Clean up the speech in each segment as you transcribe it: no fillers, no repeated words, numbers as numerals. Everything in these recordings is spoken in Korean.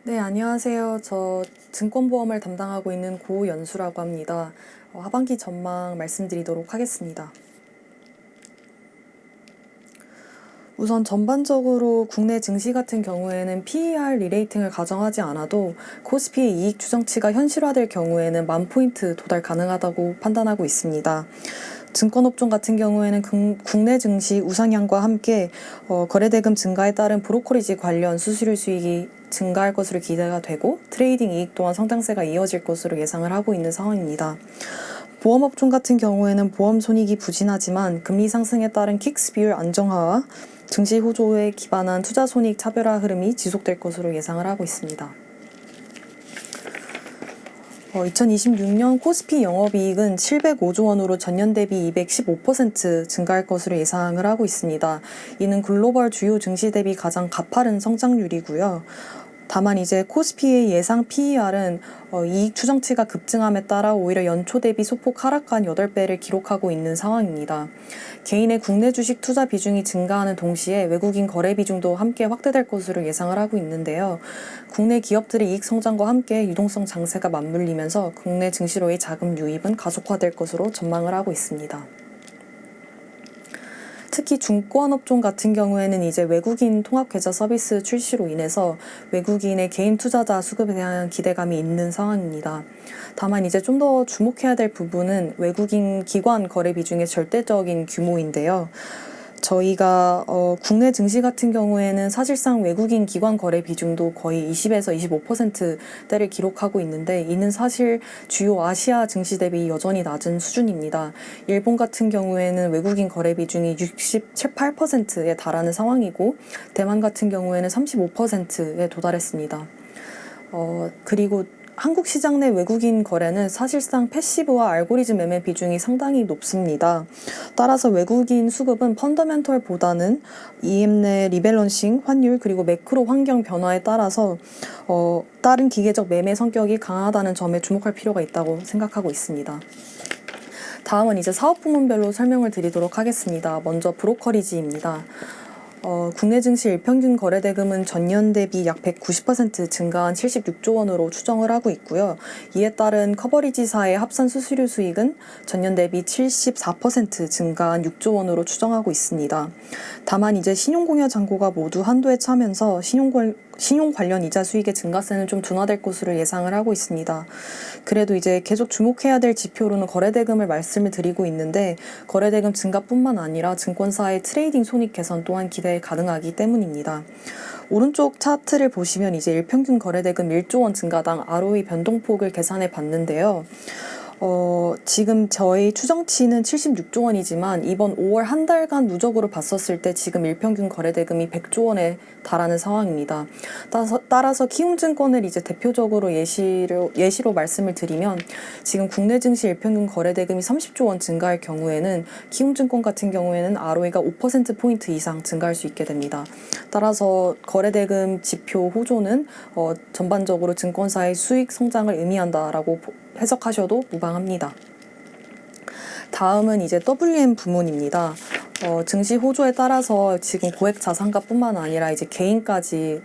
네, 안녕하세요. 저 증권보험을 담당하고 있는 고연수라고 합니다. 하반기 전망 말씀드리도록 하겠습니다. 우선 전반적으로 국내 증시 같은 경우에는 PER 리레이팅을 가정하지 않아도 코스피의 이익 추정치가 현실화될 경우에는 10,000포인트 도달 가능하다고 판단하고 있습니다. 증권업종 같은 경우에는 국내 증시 우상향과 함께 거래대금 증가에 따른 브로커리지 관련 수수료 수익이 증가할 것으로 기대가 되고 트레이딩 이익 또한 성장세가 이어질 것으로 예상을 하고 있는 상황입니다. 보험업종 같은 경우에는 보험 손익이 부진하지만 금리 상승에 따른 킥스 비율 안정화와 증시 호조에 기반한 투자 손익 차별화 흐름이 지속될 것으로 예상을 하고 있습니다. 2026년 코스피 영업이익은 705조 원으로 전년 대비 215% 증가할 것으로 예상을 하고 있습니다. 이는 글로벌 주요 증시 대비 가장 가파른 성장률이고요. 다만 이제 코스피의 예상 PER은 이익 추정치가 급증함에 따라 오히려 연초 대비 소폭 하락한 8배를 기록하고 있는 상황입니다. 개인의 국내 주식 투자 비중이 증가하는 동시에 외국인 거래 비중도 함께 확대될 것으로 예상을 하고 있는데요. 국내 기업들의 이익 성장과 함께 유동성 장세가 맞물리면서 국내 증시로의 자금 유입은 가속화될 것으로 전망을 하고 있습니다. 특히 증권업종 같은 경우에는 이제 외국인 통합계좌 서비스 출시로 인해서 외국인의 개인 투자자 수급에 대한 기대감이 있는 상황입니다. 다만 이제 좀 더 주목해야 될 부분은 외국인 기관 거래 비중의 절대적인 규모인데요. 저희가 국내 증시 같은 경우에는 사실상 외국인 기관 거래 비중도 거의 20에서 25%대를 기록하고 있는데 이는 사실 주요 아시아 증시 대비 여전히 낮은 수준입니다. 일본 같은 경우에는 외국인 거래 비중이 67, 8%에 달하는 상황이고 대만 같은 경우에는 35%에 도달했습니다. 그리고 한국 시장 내 외국인 거래는 사실상 패시브와 알고리즘 매매 비중이 상당히 높습니다. 따라서 외국인 수급은 펀더멘털보다는 EM 내 리밸런싱, 환율 그리고 매크로 환경 변화에 따라서 다른 기계적 매매 성격이 강하다는 점에 주목할 필요가 있다고 생각하고 있습니다. 다음은 이제 사업 부문별로 설명을 드리도록 하겠습니다. 먼저 브로커리지입니다. 국내 증시 일평균 거래대금은 전년 대비 약 190% 증가한 76조 원으로 추정을 하고 있고요. 이에 따른 커버리지사의 합산 수수료 수익은 전년 대비 74% 증가한 6조 원으로 추정하고 있습니다. 다만 이제 신용공여 잔고가 모두 한도에 차면서 신용 관련 이자 수익의 증가세는 좀 둔화될 것으로 예상을 하고 있습니다. 그래도 이제 계속 주목해야 될 지표로는 거래대금을 말씀을 드리고 있는데 거래대금 증가뿐만 아니라 증권사의 트레이딩 손익 개선 또한 기대 가능하기 때문입니다. 오른쪽 차트를 보시면 이제 일평균 거래대금 1조 원 증가당 ROE 변동폭을 계산해 봤는데요. 지금 저희 추정치는 76조 원이지만 이번 5월 한 달간 누적으로 봤었을 때 지금 일평균 거래대금이 100조 원에 달하는 상황입니다. 따라서 키움증권을 이제 대표적으로 예시로 말씀을 드리면 지금 국내 증시 일평균 거래대금이 30조 원 증가할 경우에는 키움증권 같은 경우에는 ROE가 5%포인트 이상 증가할 수 있게 됩니다. 따라서 거래대금 지표 호조는 전반적으로 증권사의 수익 성장을 의미한다라고 해석하셔도 무방합니다. 다음은 이제 WM 부문입니다. 증시 호조에 따라서 지금 고액 자산가뿐만 아니라 이제 개인까지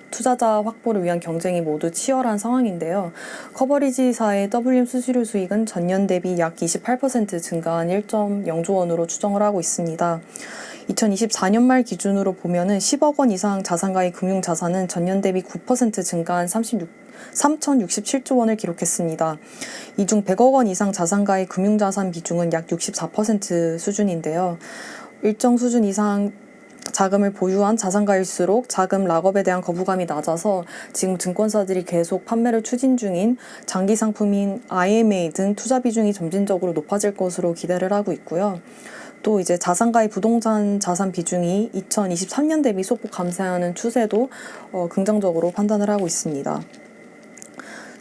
투자자 확보를 위한 경쟁이 모두 치열한 상황인데요. 커버리지사의 WM 수수료 수익은 전년 대비 약 28% 증가한 1.0조 원으로 추정을 하고 있습니다. 2024년 말 기준으로 보면은 10억 원 이상 자산가의 금융자산은 전년 대비 9% 증가한 3,067조 원을 기록했습니다. 이 중 100억 원 이상 자산가의 금융자산 비중은 약 64% 수준인데요. 일정 수준 이상 자금을 보유한 자산가일수록 자금 락업에 대한 거부감이 낮아서 지금 증권사들이 계속 판매를 추진 중인 장기 상품인 IMA 등 투자 비중이 점진적으로 높아질 것으로 기대를 하고 있고요. 또 이제 자산가의 부동산 자산 비중이 2023년 대비 소폭 감소하는 추세도 긍정적으로 판단을 하고 있습니다.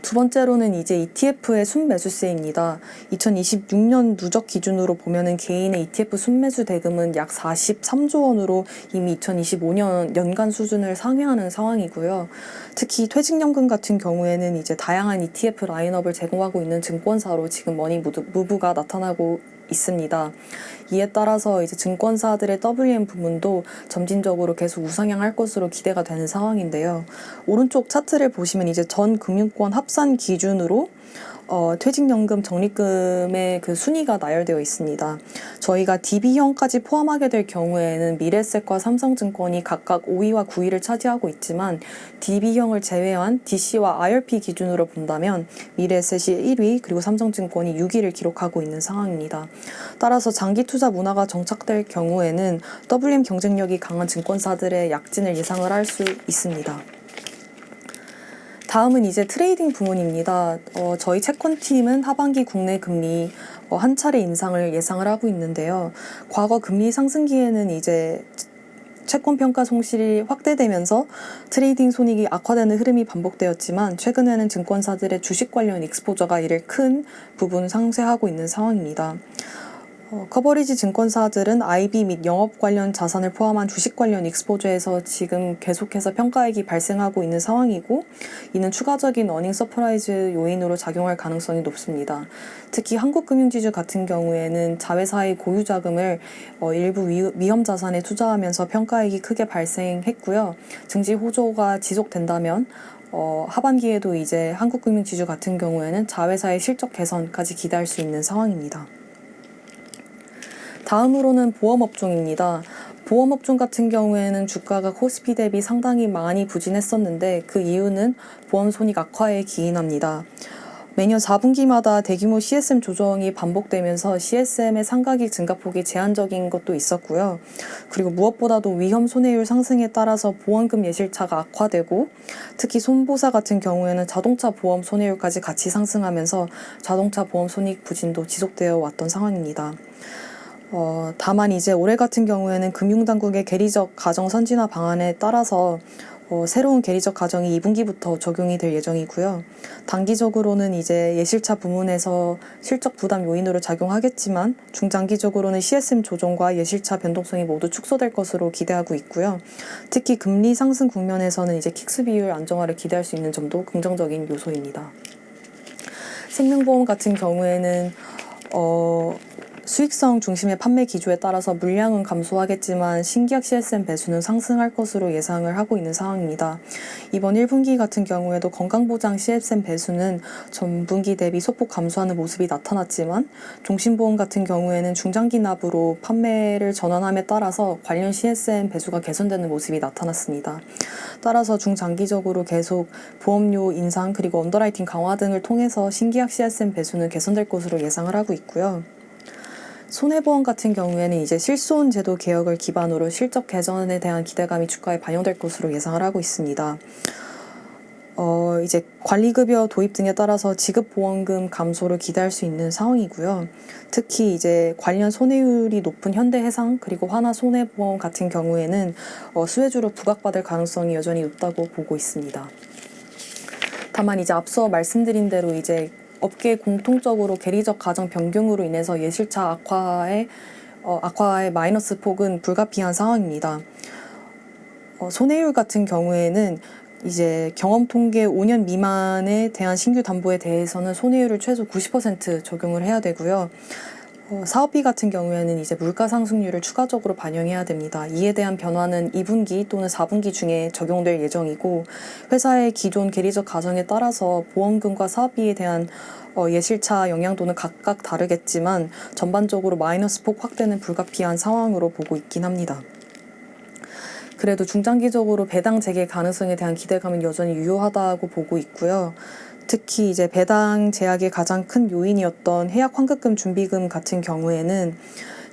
두 번째로는 이제 ETF의 순매수세입니다. 2026년 누적 기준으로 보면은 개인의 ETF 순매수 대금은 약 43조 원으로 이미 2025년 연간 수준을 상회하는 상황이고요. 특히 퇴직연금 같은 경우에는 이제 다양한 ETF 라인업을 제공하고 있는 증권사로 지금 머니 무브가 나타나고 있습니다. 이에 따라서 이제 증권사들의 WM 부문도 점진적으로 계속 우상향할 것으로 기대가 되는 상황인데요. 오른쪽 차트를 보시면 이제 전 금융권 합산 기준으로 퇴직연금 적립금의 그 순위가 나열되어 있습니다. 저희가 DB형까지 포함하게 될 경우에는 미래에셋과 삼성증권이 각각 5위와 9위를 차지하고 있지만 DB형을 제외한 DC와 IRP 기준으로 본다면 미래에셋이 1위 그리고 삼성증권이 6위를 기록하고 있는 상황입니다. 따라서 장기 투자 문화가 정착될 경우에는 WM 경쟁력이 강한 증권사들의 약진을 예상을 할 수 있습니다. 다음은 이제 트레이딩 부문입니다. 저희 채권팀은 하반기 국내 금리 한 차례 인상을 예상을 하고 있는데요. 과거 금리 상승기에는 이제 채권 평가 손실이 확대되면서 트레이딩 손익이 악화되는 흐름이 반복되었지만 최근에는 증권사들의 주식 관련 익스포저가 이를 큰 부분 상쇄하고 있는 상황입니다. 커버리지 증권사들은 IB 및 영업 관련 자산을 포함한 주식 관련 익스포저에서 지금 계속해서 평가액이 발생하고 있는 상황이고 이는 추가적인 어닝 서프라이즈 요인으로 작용할 가능성이 높습니다. 특히 한국금융지주 같은 경우에는 자회사의 고유 자금을 일부 위험 자산에 투자하면서 평가액이 크게 발생했고요. 증시 호조가 지속된다면 하반기에도 이제 한국금융지주 같은 경우에는 자회사의 실적 개선까지 기대할 수 있는 상황입니다. 다음으로는 보험업종입니다. 보험업종 같은 경우에는 주가가 코스피 대비 상당히 많이 부진했었는데 그 이유는 보험 손익 악화에 기인합니다. 매년 4분기마다 대규모 CSM 조정이 반복되면서 CSM의 상각익 증가폭이 제한적인 것도 있었고요. 그리고 무엇보다도 위험 손해율 상승에 따라서 보험금 예실차가 악화되고 특히 손보사 같은 경우에는 자동차 보험 손해율까지 같이 상승하면서 자동차 보험 손익 부진도 지속되어 왔던 상황입니다. 다만 이제 올해 같은 경우에는 금융당국의 계리적 가정 선진화 방안에 따라서 새로운 계리적 가정이 2분기부터 적용이 될 예정이고요. 단기적으로는 이제 예실차 부문에서 실적 부담 요인으로 작용하겠지만 중장기적으로는 CSM 조정과 예실차 변동성이 모두 축소될 것으로 기대하고 있고요. 특히 금리 상승 국면에서는 이제 킥스 비율 안정화를 기대할 수 있는 점도 긍정적인 요소입니다. 생명보험 같은 경우에는 수익성 중심의 판매 기조에 따라서 물량은 감소하겠지만 신규약 CSM 배수는 상승할 것으로 예상을 하고 있는 상황입니다. 이번 1분기 같은 경우에도 건강보장 CSM 배수는 전분기 대비 소폭 감소하는 모습이 나타났지만 종신보험 같은 경우에는 중장기 납으로 판매를 전환함에 따라서 관련 CSM 배수가 개선되는 모습이 나타났습니다. 따라서 중장기적으로 계속 보험료 인상 그리고 언더라이팅 강화 등을 통해서 신규약 CSM 배수는 개선될 것으로 예상을 하고 있고요. 손해보험 같은 경우에는 이제 실손 제도 개혁을 기반으로 실적 개선에 대한 기대감이 주가에 반영될 것으로 예상을 하고 있습니다. 이제 관리급여 도입 등에 따라서 지급보험금 감소를 기대할 수 있는 상황이고요. 특히 이제 관련 손해율이 높은 현대해상 그리고 하나손해보험 같은 경우에는 수혜주로 부각받을 가능성이 여전히 높다고 보고 있습니다. 다만 이제 앞서 말씀드린 대로 이제 업계 공통적으로 계리적 가정 변경으로 인해서 예실차 악화의 마이너스 폭은 불가피한 상황입니다. 손해율 같은 경우에는 이제 경험 통계 5년 미만에 대한 신규 담보에 대해서는 손해율을 최소 90% 적용을 해야 되고요. 사업비 같은 경우에는 이제 물가 상승률을 추가적으로 반영해야 됩니다. 이에 대한 변화는 2분기 또는 4분기 중에 적용될 예정이고 회사의 기존 계리적 가정에 따라서 보험금과 사업비에 대한 예실차 영향도는 각각 다르겠지만 전반적으로 마이너스 폭 확대는 불가피한 상황으로 보고 있긴 합니다. 그래도 중장기적으로 배당 재개 가능성에 대한 기대감은 여전히 유효하다고 보고 있고요. 특히 이제 배당 제약의 가장 큰 요인이었던 해약 환급금 준비금 같은 경우에는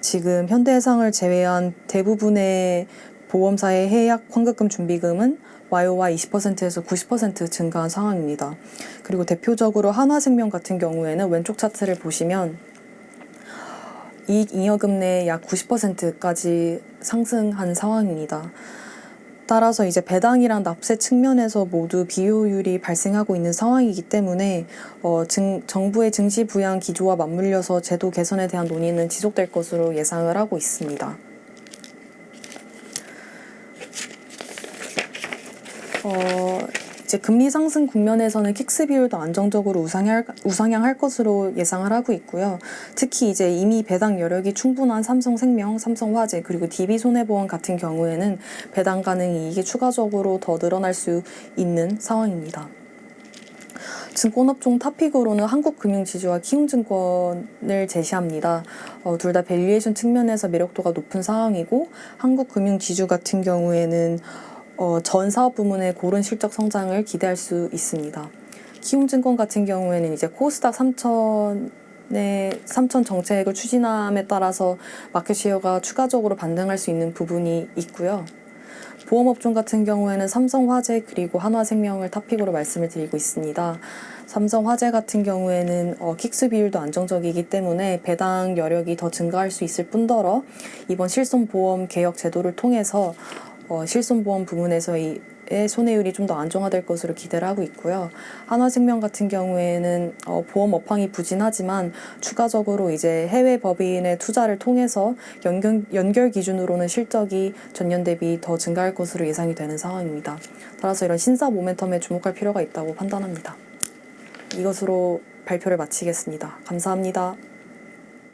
지금 현대해상을 제외한 대부분의 보험사의 해약 환급금 준비금은 YOY 20%에서 90% 증가한 상황입니다. 그리고 대표적으로 한화생명 같은 경우에는 왼쪽 차트를 보시면 이익 잉여금 내 약 90%까지 상승한 상황입니다. 따라서 이제 배당이랑 납세 측면에서 모두 비효율이 발생하고 있는 상황이기 때문에 정부의 증시 부양 기조와 맞물려서 제도 개선에 대한 논의는 지속될 것으로 예상을 하고 있습니다. 이제 금리 상승 국면에서는 킥스 비율도 안정적으로 우상향할 것으로 예상을 하고 있고요. 특히 이제 이미 배당 여력이 충분한 삼성생명, 삼성화재 그리고 DB손해보험 같은 경우에는 배당 가능 이익이 추가적으로 더 늘어날 수 있는 상황입니다. 증권업종 탑픽으로는 한국금융지주와 키움증권을 제시합니다. 둘 다 밸류에이션 측면에서 매력도가 높은 상황이고 한국금융지주 같은 경우에는 전 사업 부문의 고른 실적 성장을 기대할 수 있습니다. 키움증권 같은 경우에는 이제 코스닥 3,000 정책을 추진함에 따라서 마켓쉐어가 추가적으로 반등할 수 있는 부분이 있고요. 보험업종 같은 경우에는 삼성화재 그리고 한화생명을 탑픽으로 말씀을 드리고 있습니다. 삼성화재 같은 경우에는 킥스 비율도 안정적이기 때문에 배당 여력이 더 증가할 수 있을 뿐더러 이번 실손보험 개혁 제도를 통해서 실손보험 부문에서의 손해율이 좀 더 안정화될 것으로 기대를 하고 있고요. 한화생명 같은 경우에는 보험 업황이 부진하지만 추가적으로 이제 해외 법인의 투자를 통해서 연결 기준으로는 실적이 전년 대비 더 증가할 것으로 예상이 되는 상황입니다. 따라서 이런 신사 모멘텀에 주목할 필요가 있다고 판단합니다. 이것으로 발표를 마치겠습니다. 감사합니다.